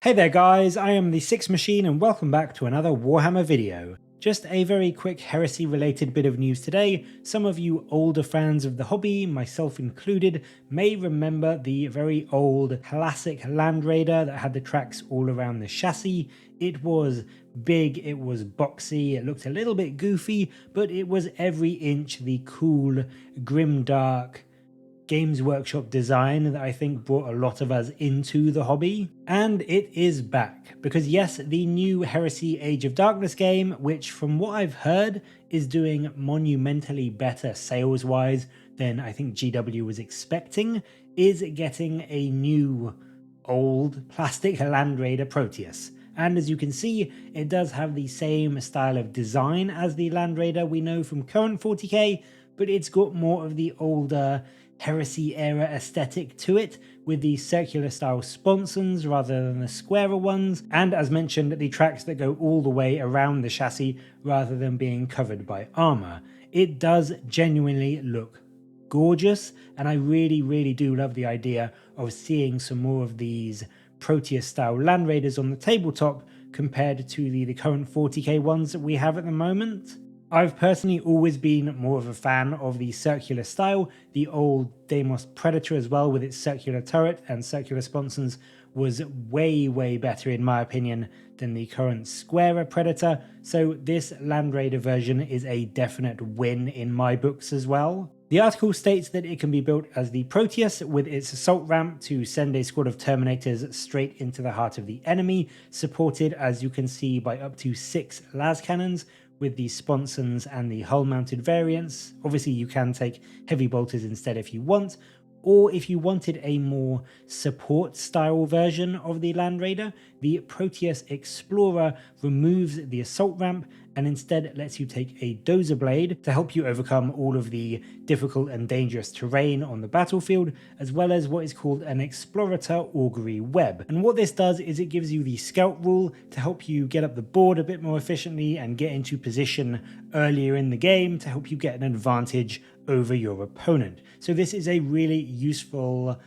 Hey there guys, I am the Six Machine and welcome back to another Warhammer video. Just a very quick heresy related bit of news today. Some of you older fans of the hobby, myself included, may remember the very old classic Land Raider that had the tracks all around the chassis. It was big, it was boxy, it looked a little bit goofy, but it was every inch the cool, grimdark, Games Workshop design that I think brought a lot of us into the hobby. And it is back, because yes, the new Heresy Age of Darkness game, which from what I've heard is doing monumentally better sales wise than I think GW was expecting, is getting a new old plastic Land Raider Proteus. And as you can see, it does have the same style of design as the Land Raider we know from current 40k, but it's got more of the older Heresy era aesthetic to it, with the circular style sponsons rather than the squarer ones, and as mentioned, the tracks that go all the way around the chassis rather than being covered by armor. It does genuinely look gorgeous, and I really do love the idea of seeing some more of these Proteus style Land Raiders on the tabletop compared to the current 40k ones that we have at the moment. I've personally always been more of a fan of the circular style. The old Deimos Predator as well, with its circular turret and circular sponsons, was way better in my opinion than the current squarer Predator, so this Land Raider version is a definite win in my books as well. The article states that it can be built as the Proteus with its assault ramp to send a squad of Terminators straight into the heart of the enemy, supported as you can see by up to 6 las cannons, with the sponsons and the hull mounted variants. Obviously you can take heavy bolters instead if you want, or if you wanted a more support style version of the Land Raider, the Proteus Explorer removes the assault ramp and instead lets you take a dozer blade to help you overcome all of the difficult and dangerous terrain on the battlefield, as well as what is called an Explorator Augury Web. And what this does is it gives you the scout rule to help you get up the board a bit more efficiently and get into position earlier in the game to help you get an advantage over your opponent. So this is a really useful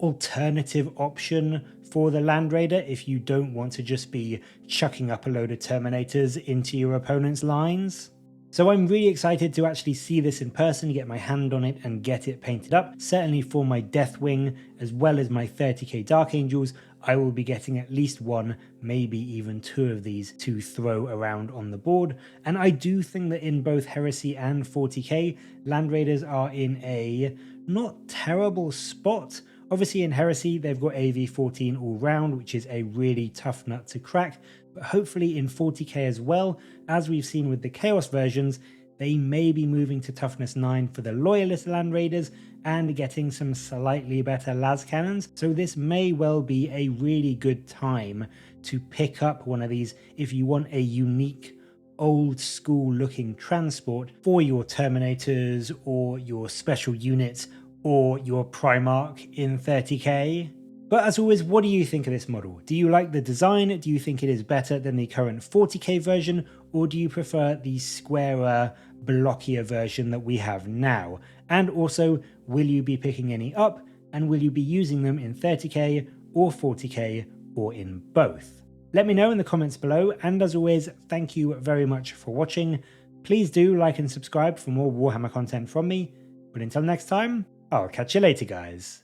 alternative option for the Land Raider if you don't want to just be chucking up a load of Terminators into your opponent's lines. So I'm really excited to actually see this in person, get my hand on it and get it painted up. Certainly for my Deathwing as well as my 30k Dark Angels, I will be getting at least one, maybe even 2 of these to throw around on the board. And I do think that in both Heresy and 40k, Land Raiders are in a not terrible spot. Obviously in Heresy they've got AV14 all round, which is a really tough nut to crack, but hopefully in 40k as well, as we've seen with the Chaos versions, they may be moving to toughness 9 for the Loyalist Land Raiders and getting some slightly better las cannons, so this may well be a really good time to pick up one of these if you want a unique old school looking transport for your Terminators or your special units or your Primarch in 30k. But as always, what do you think of this model? Do you like the design? Do you think it is better than the current 40k version? Or do you prefer the squarer, blockier version that we have now? And also, will you be picking any up? And will you be using them in 30k or 40k or in both? Let me know in the comments below, and as always, thank you very much for watching. Please do like and subscribe for more Warhammer content from me. But until next time, I'll catch you later, guys.